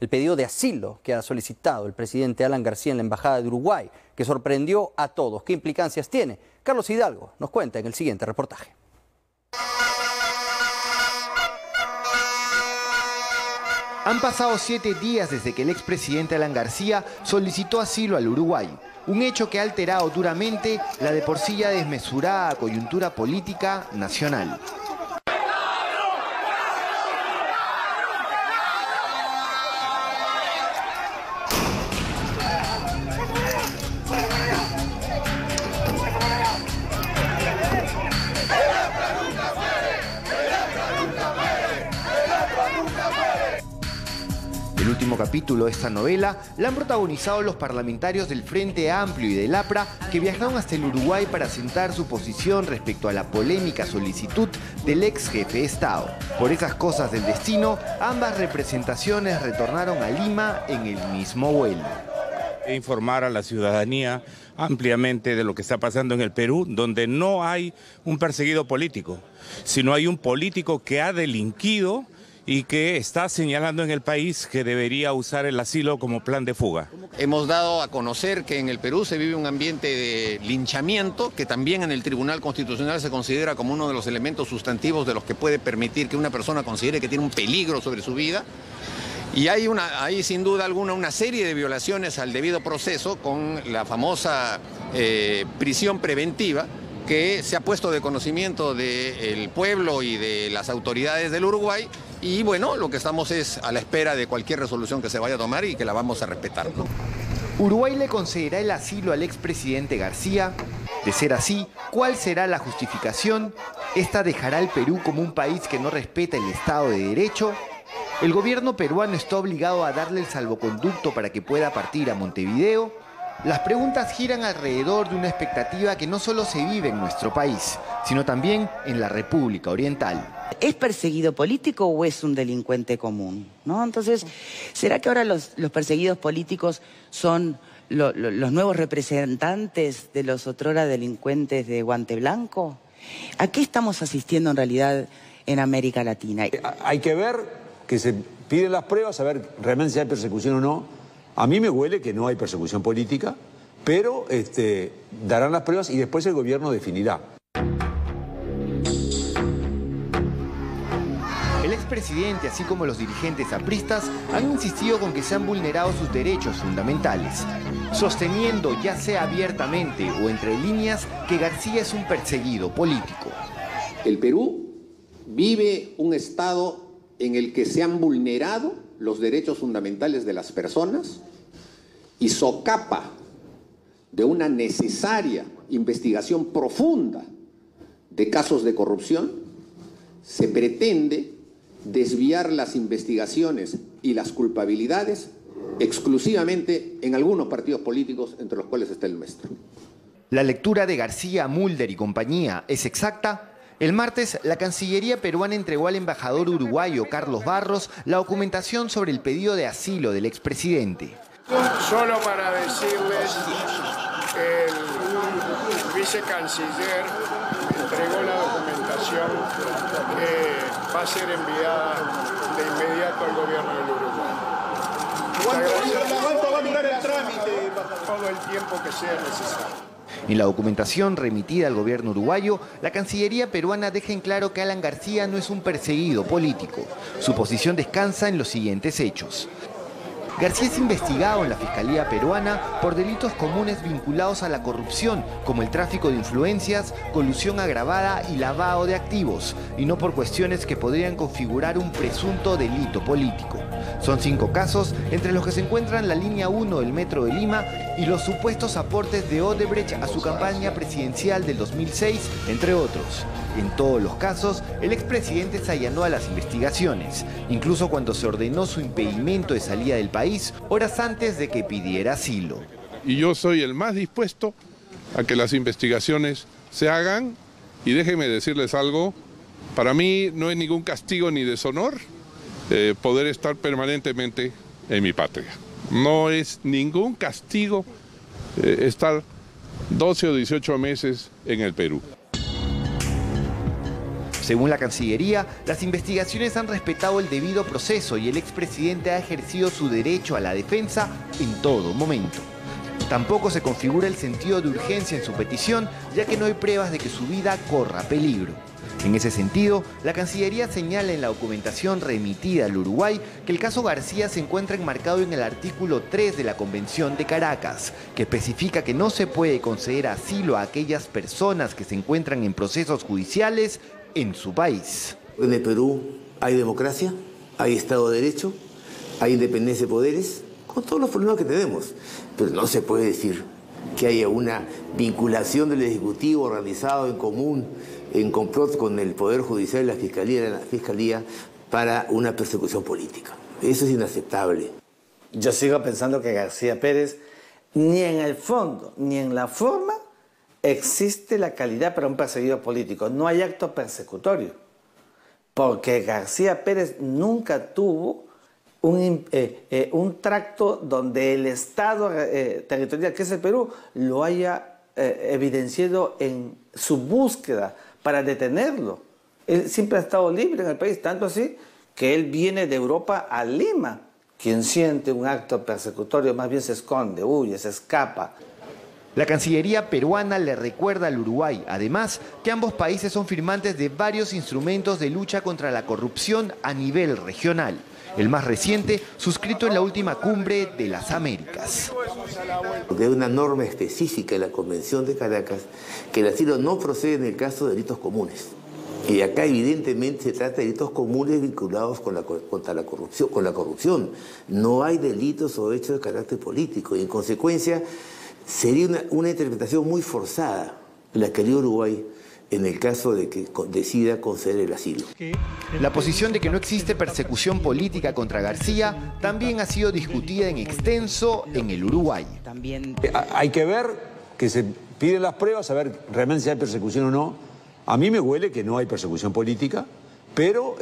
el pedido de asilo que ha solicitado el presidente Alan García en la Embajada de Uruguay, que sorprendió a todos. ¿Qué implicancias tiene? Carlos Hidalgo nos cuenta en el siguiente reportaje. Han pasado 7 días desde que el expresidente Alan García solicitó asilo al Uruguay. Un hecho que ha alterado duramente la de por sí ya desmesurada coyuntura política nacional. El último capítulo de esta novela la han protagonizado los parlamentarios del Frente Amplio y del APRA que viajaron hasta el Uruguay para asentar su posición respecto a la polémica solicitud del ex jefe de Estado. Por esas cosas del destino, ambas representaciones retornaron a Lima en el mismo vuelo. Informar a la ciudadanía ampliamente de lo que está pasando en el Perú, donde no hay un perseguido político, sino hay un político que ha delinquido y que está señalando en el país que debería usar el asilo como plan de fuga. Hemos dado a conocer que en el Perú se vive un ambiente de linchamiento, que también en el Tribunal Constitucional se considera como uno de los elementos sustantivos de los que puede permitir que una persona considere que tiene un peligro sobre su vida. Y hay sin duda alguna una serie de violaciones al debido proceso con la famosa prisión preventiva que se ha puesto de conocimiento del pueblo y de las autoridades del Uruguay. Y bueno, lo que estamos es a la espera de cualquier resolución que se vaya a tomar y que la vamos a respetar, ¿no? ¿Uruguay le concederá el asilo al expresidente García? De ser así, ¿cuál será la justificación? ¿Esta dejará al Perú como un país que no respeta el Estado de Derecho? ¿El gobierno peruano está obligado a darle el salvoconducto para que pueda partir a Montevideo? Las preguntas giran alrededor de una expectativa que no solo se vive en nuestro país, sino también en la República Oriental. ¿Es perseguido político o es un delincuente común? ¿No? Entonces, ¿será que ahora los perseguidos políticos son los nuevos representantes de los otrora delincuentes de guante blanco? ¿A qué estamos asistiendo en realidad en América Latina? Hay que ver que se piden las pruebas, a ver realmente si hay persecución o no. A mí me huele que no hay persecución política, pero darán las pruebas y después el gobierno definirá. El expresidente, así como los dirigentes apristas, han insistido con que se han vulnerado sus derechos fundamentales, sosteniendo, ya sea abiertamente o entre líneas, que García es un perseguido político. El Perú vive un estado en el que se han vulnerado los derechos fundamentales de las personas y socapa de una necesaria investigación profunda de casos de corrupción, se pretende desviar las investigaciones y las culpabilidades exclusivamente en algunos partidos políticos, entre los cuales está el nuestro. La lectura de García, Mulder y compañía es exacta. El martes, la Cancillería peruana entregó al embajador uruguayo Carlos Barros la documentación sobre el pedido de asilo del expresidente. Solo para decirles, el vicecanciller entregó la documentación que va a ser enviada de inmediato al gobierno del Uruguay. ¿Cuánto va a durar el trámite? Todo el tiempo que sea necesario. En la documentación remitida al gobierno uruguayo, la Cancillería peruana deja en claro que Alan García no es un perseguido político. Su posición descansa en los siguientes hechos. García es investigado en la Fiscalía peruana por delitos comunes vinculados a la corrupción, como el tráfico de influencias, colusión agravada y lavado de activos, y no por cuestiones que podrían configurar un presunto delito político. Son 5 casos, entre los que se encuentran la línea 1 del Metro de Lima y los supuestos aportes de Odebrecht a su campaña presidencial del 2006, entre otros. En todos los casos, el expresidente se allanó a las investigaciones, incluso cuando se ordenó su impedimento de salida del país horas antes de que pidiera asilo. Y yo soy el más dispuesto a que las investigaciones se hagan, y déjenme decirles algo, para mí no es ningún castigo ni deshonor poder estar permanentemente en mi patria. No es ningún castigo estar 12 o 18 meses en el Perú. Según la Cancillería, las investigaciones han respetado el debido proceso y el expresidente ha ejercido su derecho a la defensa en todo momento. Tampoco se configura el sentido de urgencia en su petición, ya que no hay pruebas de que su vida corra peligro. En ese sentido, la Cancillería señala en la documentación remitida al Uruguay que el caso García se encuentra enmarcado en el artículo 3 de la Convención de Caracas, que especifica que no se puede conceder asilo a aquellas personas que se encuentran en procesos judiciales en su país. En el Perú hay democracia, hay Estado de Derecho, hay independencia de poderes, con todos los problemas que tenemos. Pero no se puede decir que haya una vinculación del Ejecutivo organizado en común, en complot con el Poder Judicial y la Fiscalía para una persecución política. Eso es inaceptable. Yo sigo pensando que García Pérez, ni en el fondo, ni en la forma, existe la calidad para un perseguido político. No hay acto persecutorio. Porque García Pérez nunca tuvo un tracto donde el Estado territorial, que es el Perú, lo haya evidenciado en su búsqueda para detenerlo. Él siempre ha estado libre en el país, tanto así que él viene de Europa a Lima. Quien siente un acto persecutorio más bien se esconde, huye, se escapa. La Cancillería peruana le recuerda al Uruguay, además, que ambos países son firmantes de varios instrumentos de lucha contra la corrupción a nivel regional. El más reciente, suscrito en la última cumbre de las Américas. Hay una norma específica en la Convención de Caracas que el asilo no procede en el caso de delitos comunes. Y acá evidentemente se trata de delitos comunes vinculados con la corrupción. No hay delitos o hechos de carácter político y en consecuencia sería una interpretación muy forzada la que haría Uruguay en el caso de que decida conceder el asilo. La posición de que no existe persecución política contra García también ha sido discutida en extenso en el Uruguay. Hay que ver que se piden las pruebas, a ver realmente si hay persecución o no. A mí me huele que no hay persecución política, pero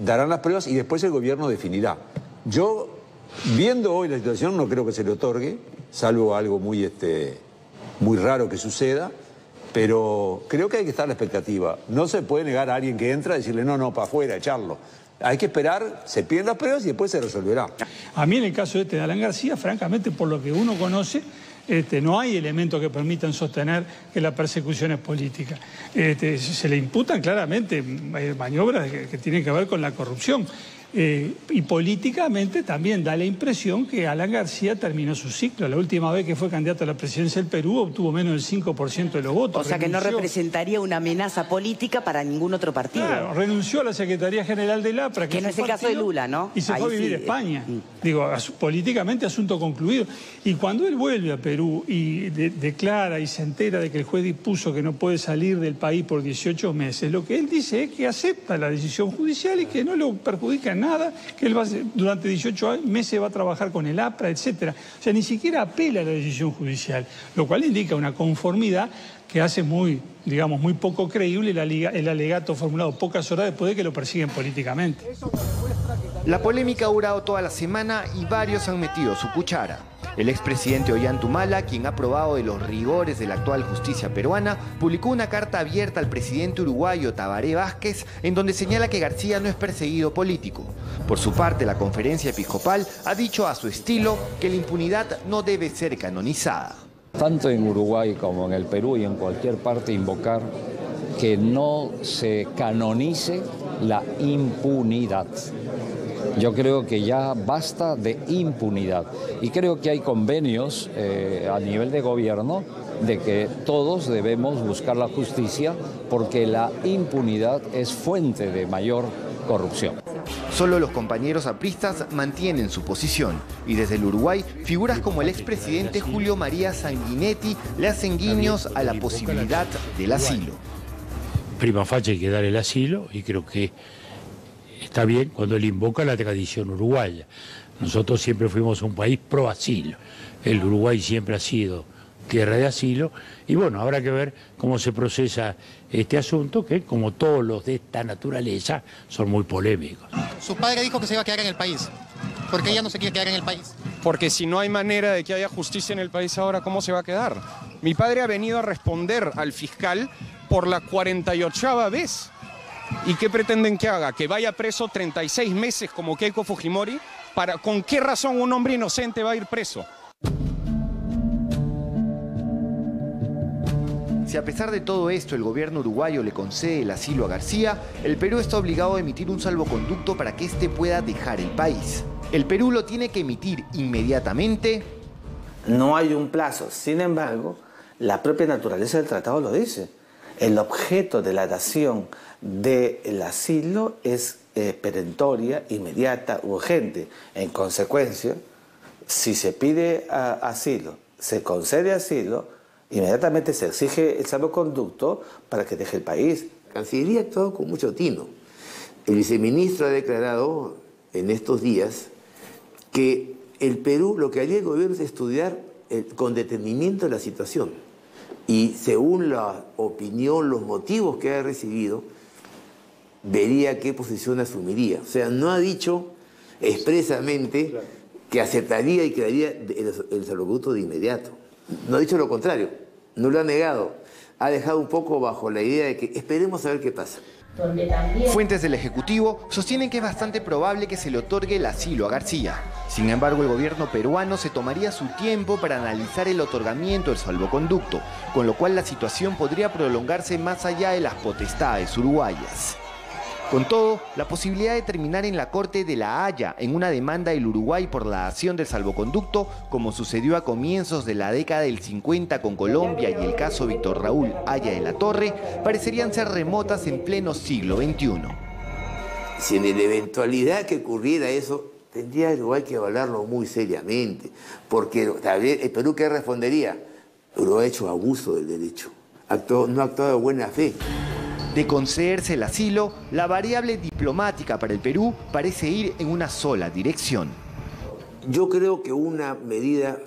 darán las pruebas y después el gobierno definirá. Yo, viendo hoy la situación, no creo que se le otorgue, salvo algo muy raro que suceda. Pero creo que hay que estar a la expectativa. No se puede negar a alguien que entra y decirle no, para afuera, echarlo. Hay que esperar, se piden las pruebas y después se resolverá. A mí en el caso de Alan García, francamente, por lo que uno conoce, no hay elementos que permitan sostener que la persecución es política. Se le imputan claramente maniobras que tienen que ver con la corrupción. Y políticamente también da la impresión que Alan García terminó su ciclo. La última vez que fue candidato a la presidencia del Perú obtuvo menos del 5% de los votos. O sea, que no representaría una amenaza política para ningún otro partido. Claro, renunció a la Secretaría General del APRA. Que no es el caso de Lula, ¿no? Y se fue a vivir a España. Digo, políticamente asunto concluido. Y cuando él vuelve a Perú y declara y se entera de que el juez dispuso que no puede salir del país por 18 meses, lo que él dice es que acepta la decisión judicial y que no lo perjudica en nada, que él durante 18 meses va a trabajar con el APRA, etc. O sea, ni siquiera apela a la decisión judicial, lo cual indica una conformidad que hace muy poco creíble el alegato formulado pocas horas después de que lo persiguen políticamente. La polémica ha durado toda la semana y varios han metido su cuchara. El expresidente Ollanta, quien ha probado de los rigores de la actual justicia peruana, publicó una carta abierta al presidente uruguayo Tabaré Vázquez en donde señala que García no es perseguido político. Por su parte, la conferencia episcopal ha dicho a su estilo que la impunidad no debe ser canonizada. Tanto en Uruguay como en el Perú y en cualquier parte invocar que no se canonice la impunidad. Yo creo que ya basta de impunidad y creo que hay convenios a nivel de gobierno de que todos debemos buscar la justicia porque la impunidad es fuente de mayor corrupción. Solo los compañeros apristas mantienen su posición y desde el Uruguay figuras como el expresidente Julio María Sanguinetti le hacen guiños a la posibilidad del asilo. Prima facie hay que dar el asilo y creo que está bien cuando él invoca la tradición uruguaya. Nosotros siempre fuimos un país pro asilo. El Uruguay siempre ha sido tierra de asilo y bueno, habrá que ver cómo se procesa este asunto que, como todos los de esta naturaleza, son muy polémicos. Su padre dijo que se iba a quedar en el país. ¿Por qué ella no se quiere quedar en el país? Porque si no hay manera de que haya justicia en el país ahora, ¿cómo se va a quedar? Mi padre ha venido a responder al fiscal por la 48ª vez ¿Y qué pretenden que haga? ¿Que vaya preso 36 meses como Keiko Fujimori? ¿Con qué razón un hombre inocente va a ir preso? Si a pesar de todo esto el gobierno uruguayo le concede el asilo a García, el Perú está obligado a emitir un salvoconducto para que éste pueda dejar el país. El Perú lo tiene que emitir inmediatamente. No hay un plazo, sin embargo, la propia naturaleza del tratado lo dice. El objeto de la dación del asilo es perentoria, inmediata, urgente. En consecuencia, si se pide asilo, se concede asilo, inmediatamente se exige el salvoconducto para que deje el país. La Cancillería ha actuado con mucho tino. El viceministro ha declarado en estos días que el Perú, lo que haría el gobierno es estudiar con detenimiento la situación. Y según la opinión, los motivos que ha recibido, vería qué posición asumiría. O sea, no ha dicho expresamente que aceptaría y crearía el salvoconducto de inmediato. No ha dicho lo contrario, no lo ha negado. Ha dejado un poco bajo la idea de que esperemos a ver qué pasa. Fuentes del Ejecutivo sostienen que es bastante probable que se le otorgue el asilo a García. Sin embargo, el gobierno peruano se tomaría su tiempo para analizar el otorgamiento del salvoconducto, con lo cual la situación podría prolongarse más allá de las potestades uruguayas. Con todo, la posibilidad de terminar en la Corte de La Haya en una demanda del Uruguay por la dación del salvoconducto, como sucedió a comienzos de la década del 50 con Colombia y el caso Víctor Raúl Haya de la Torre, parecerían ser remotas en pleno siglo XXI. Si en la eventualidad que ocurriera eso, tendría el Uruguay que evaluarlo muy seriamente, porque el Perú, ¿qué respondería? Uruguay ha hecho abuso del derecho, no ha actuado de buena fe. De concederse el asilo, la variable diplomática para el Perú parece ir en una sola dirección. Yo creo que una medida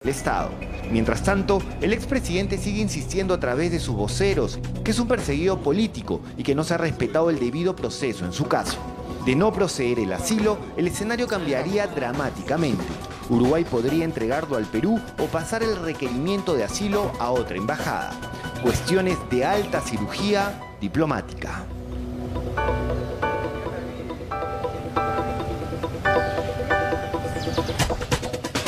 el Estado. Mientras tanto, el expresidente sigue insistiendo a través de sus voceros que es un perseguido político y que no se ha respetado el debido proceso en su caso. De no proceder el asilo, el escenario cambiaría dramáticamente. Uruguay podría entregarlo al Perú o pasar el requerimiento de asilo a otra embajada. Cuestiones de alta cirugía diplomática.